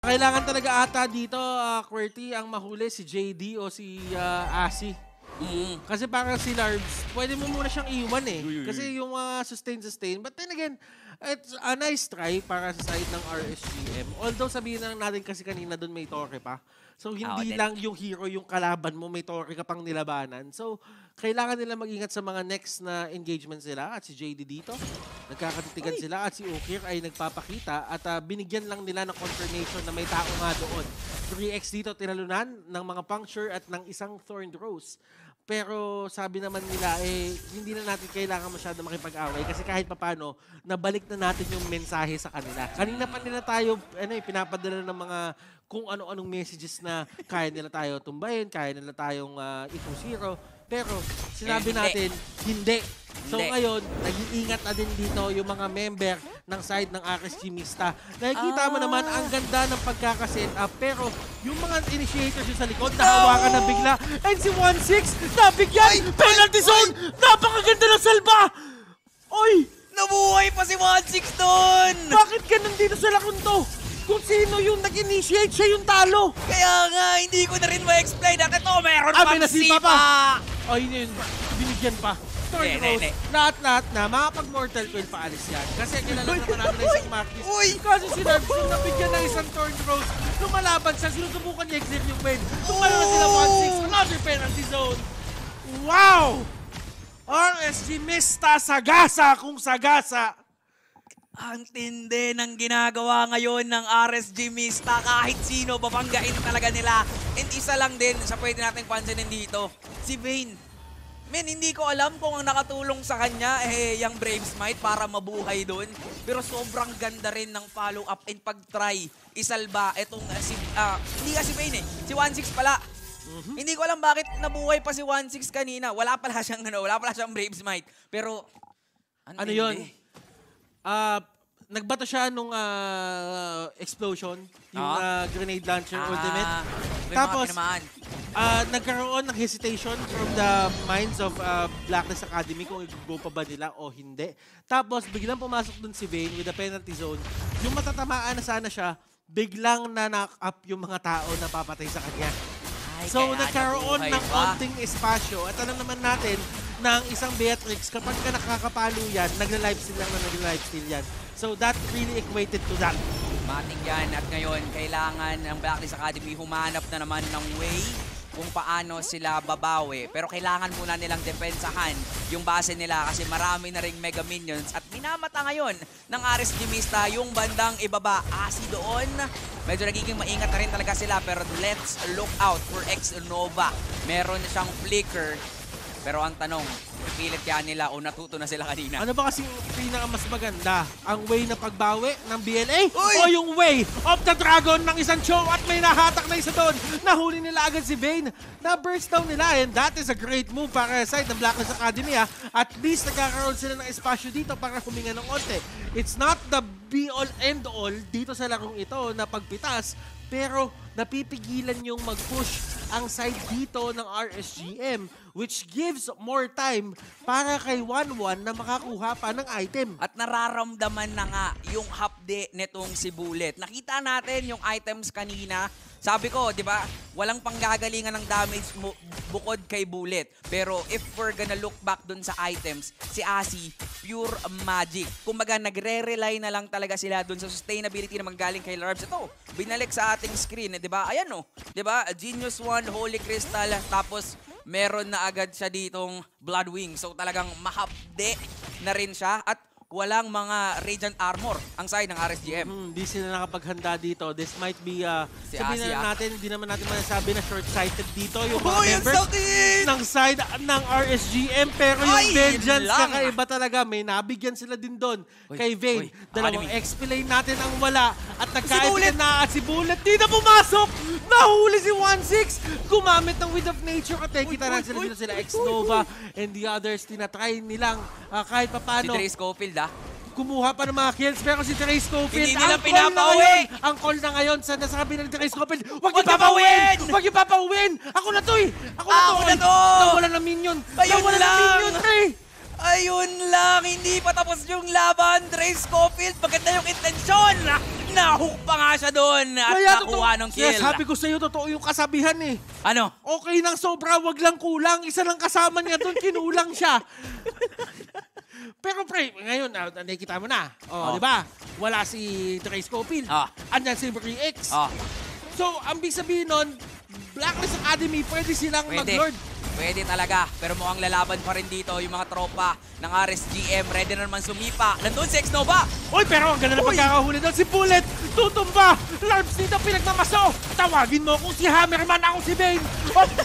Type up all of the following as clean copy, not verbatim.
kailangan talaga ata dito, QWERTY, ang mahuli si JD o si Asi. Kasi parang si Larbs, pwede mo muna siyang iwan eh. Kasi yung sustain. But then again, it's a nice try para sa side ng RSGM. Although sabihin na natin kasi kanina doon may torre pa. So hindi lang yung hero yung kalaban mo, may torre ka pang nilabanan. So kailangan nila mag-ingat sa mga next na engagements nila. At si JD dito, nagkakatitigan sila. At si Ukir ay nagpapakita. At binigyan lang nila ng confirmation na may tao nga doon. 3x dito tinalunan ng mga puncture at ng isang Thorned Rose. Pero sabi naman nila, hindi na natin kailangan masyado makipag-away kasi kahit papano, nabalik na natin yung mensahe sa kanila. Kanina pa nila tayo pinapadala ng mga kung ano-anong messages na kaya nila tayo tumbayin, kaya nila tayong 2-0. Pero sinabi natin, hindi. So ngayon, nag-iingat na din dito yung mga member ng side ng RSG Mista. Nakikita mo naman ang ganda ng pagkakaset up. Pero yung mga initiators yung sa likod, nahawakan na bigla. And si 1-6, nabigyan! Penalty zone! Napakaganda ng salba! Oy! Nabuhay pa si 1-6 doon! Bakit ganun dito sa lakon to? Kung sino yung nag-initiate, siya yung talo. Kaya nga, hindi ko na rin ma-explain. At ito, meron pang nasipa sipa! pa! O, yun, binigyan pa. Thorned Rose, lahat-lahat na, makapag-mortal coil pa alis yan. Kasi kilala naman natin na isang Marquis. Kasi si Nerves, yung nabigyan ng isang Thorned Rose, lumalaban siya, sinusubukan niya i-clear yung wave. Tumalo na sila 1-6, another penalty zone. Wow! RSG Mista, sagasa kung sagasa. Ang tindi ng ginagawa ngayon ng RSG Mista. Kahit sino, babanggain talaga nila. And isa lang din sa pwede natin pansinin dito, si Vayne. Men, hindi ko alam kung ang nakatulong sa kanya yung Brave Smite para mabuhay doon. Pero sobrang ganda rin ng follow-up and pag-try isalba itong hindi nga si Vayne si 1-6 pala. Hindi ko alam bakit nabuhay pa si 1-6 kanina. Wala pala siyang Brave Smite. Pero ano yun? Nagbato siya nung explosion, yung grenade launcher ultimate. Tapos, nagkaroon ng hesitation from the minds of Blacklist Academy kung i-go pa ba nila o hindi. Tapos, biglang pumasok dun si Vayne with the penalty zone. Yung matatamaan na sana siya, biglang na-knock up yung mga tao na papatay sa kanya. So, nagkaroon ng konting espasyo. At alam naman natin na ang isang Beatrix, kapag ka nakakapalo yan, nagla-lifesteal lang na nagla-lifesteal yan. So, that really equated to that. Matik yan. At ngayon, kailangan ng Blacklist Academy humanap na naman ng way kung paano sila babawi. Pero kailangan muna nilang depensahan yung base nila kasi marami na ring Mega Minions. At minamata ngayon ng RSG Mista yung bandang ibaba. Asi doon. Medyo nagiging maingat na rin talaga sila. Pero let's look out for X-Nova. Meron na siyang flicker. Pero ang tanong, pipilit kaya nila o natuto na sila kanina? Ano ba kasi pinakamas maganda? Ang way na pagbawi ng BLA? O yung way of the dragon ng isang show at may nahatak na isa doon? Nahuli nila agad si Vayne. Na-burst down nila and that is a great move para sa side ng Blacklist Academy. At least nagkakaroon sila ng espasyo dito para huminga ng onte. It's not the be-all end-all dito sa larong ito na pagpitas. Pero napipigilan yung mag-push ang side dito ng RSGM which gives more time para kay 1-1 na makakuha pa ng item. At nararamdaman na nga yung hapde netong si Bullet. Nakita natin yung items kanina. Sabi ko, di ba, walang panggagalingan ng damage bukod kay Bullet. Pero if we're gonna look back dun sa items, si Asi, pure magic. Kumbaga, nagre-rely na lang talaga sila dun sa sustainability na manggaling kay Larbs. Ito, binalik sa ating screen, di ba? Ayan o, di ba? Genius 1, Holy Crystal, tapos meron na agad siya ditong Blood Wing. So talagang mahapde na rin siya at walang mga Radiant Armor ang side ng RSGM. Hindi sila nakapaghanda dito. This might be, sabihin na natin, hindi naman natin masasabi na short-sighted dito yung mga members ng side ng RSGM. Pero yung Vengeance, kakaiba talaga. May nabigyan sila din doon kay Vayne. Dalawang XP lane natin ang wala. At nagka-XP na at si Bullet. Di na pumasok! Nahuli si 1-6! Gumamit ng Wind of Nature. At kita na sila dito sila X-Nova and the others. Tinatry nilang kahit papano. Si Dre Scofield kumuha pa ng mga kills, pero si Dre Scofield, hindi nila pinapawi! Ang call na ngayon sa nasabi ng Dre Scofield, huwag niyo papawin! Huwag niyo papawin! Ako na to eh! Ako na to! Nawala na minion! Nawala na minion, Dre! Ayun lang, hindi pa tapos yung laban, Dre Scofield. Maganda yung intensyon Nahook pa nga siya doon at nakuha ng kill. Yes, sabi ko sa'yo, totoo yung kasabihan eh. Ano? Okay nang sobra, wag lang kulang. Isa lang kasama niya doon, kinulang siya. Pero pre, ngayon, nakikita mo na. Di ba? Wala si Trace Scofield. Andyan si Brie X. So, ang big sabihin nun, Blacklist Academy, pwede silang mag-lord. Pwede talaga, pero mukhang lalaban pa rin dito yung mga tropa ng RSGM. Ready na naman sumipa. Nandun si Xnova. Uy, pero ang ganda na pagkakahuli doon. Si Bullet, tutumba. Larbs dito, pinagmamaso. Tawagin mo kung si Hammerman, ako si Bane.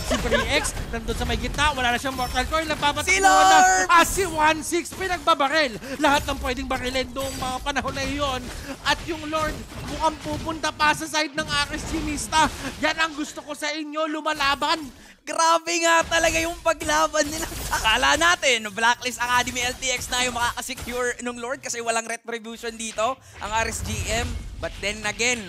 Si Brie X, nandun sa may gitna. Wala na siyang mortal coil. Nagpapatuwa na. Si 1-6, pinagbabaril. Lahat ng pwedeng barilin doong mga panahon na iyon. At yung Lord, mukhang pupunta pa sa side ng RSGMista. Yan ang gusto ko sa inyo, lumalaban. Grabe nga talaga yung paglaban nila. Akala natin, Blacklist Academy LTX na yung makakasecure ng Lord kasi walang retribution dito, ang RSGM. But then again,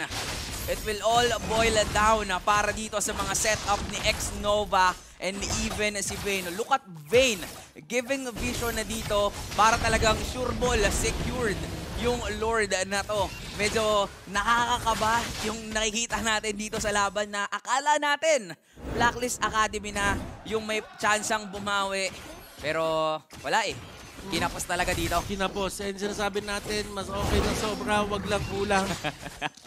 it will all boil down para dito sa mga setup ni Xnova and even si Vayne. Look at Vayne giving vision na dito para talagang sure ball secured yung Lord na to. Medyo nakakakaba yung nakikita natin dito sa laban na akala natin Blacklist Academy na yung may tsansang bumawi. Pero wala eh. Kinapos talaga dito. Kinapos. And sinasabi natin, mas okay na sobra, wag lang kulang.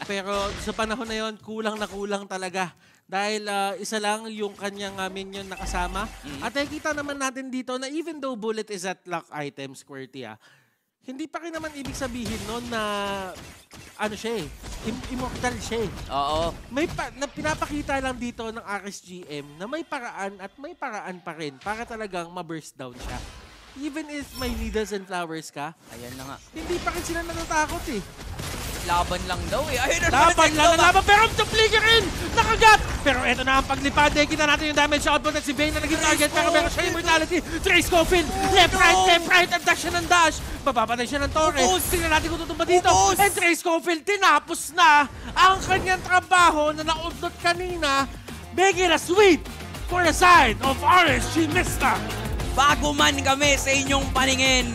Pero sa panahon na yon, kulang na kulang talaga. Dahil isa lang yung kanyang minion na kasama. At nakikita naman natin dito na even though Bullet is at lock item, QWERTY, hindi pa rin naman ibig sabihin nun na ano siya eh, immortal siya eh. Oo. Pinapakita lang dito ng RSGM na may paraan at may paraan pa rin para talagang ma-burst down siya. Even if may needles and flowers ka, ayan na nga. hindi pa rin sila natatakot eh. Laban lang daw eh. Ayun na laban lang ang laban, pero ang flicker in! Nakagat! Pero eto na ang paglipad. Kita natin yung damage output at si Vayne na naging target. Pero meron siya immortality. Trace Scofield! Left, right! Ang dash siya ng dash! Bababantay siya ng torre. Tingnan natin kung tutumba dito. And Trace Scofield, tinapos na ang kanyang trabaho na naudot kanina. Make it a sweep for the side of RSGMista. Bago man kami sa inyong paningin,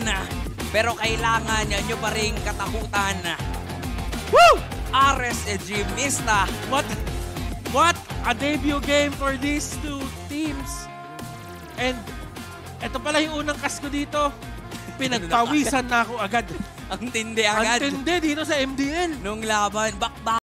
pero kailangan nyo pa rin katakutan. Woo! RSGMista. What a debut game for these two teams. And ito pala yung unang kasko dito. Pinagpawisan na ako agad. Ang tindi agad. Ang tindi dito sa MDL. Nung laban,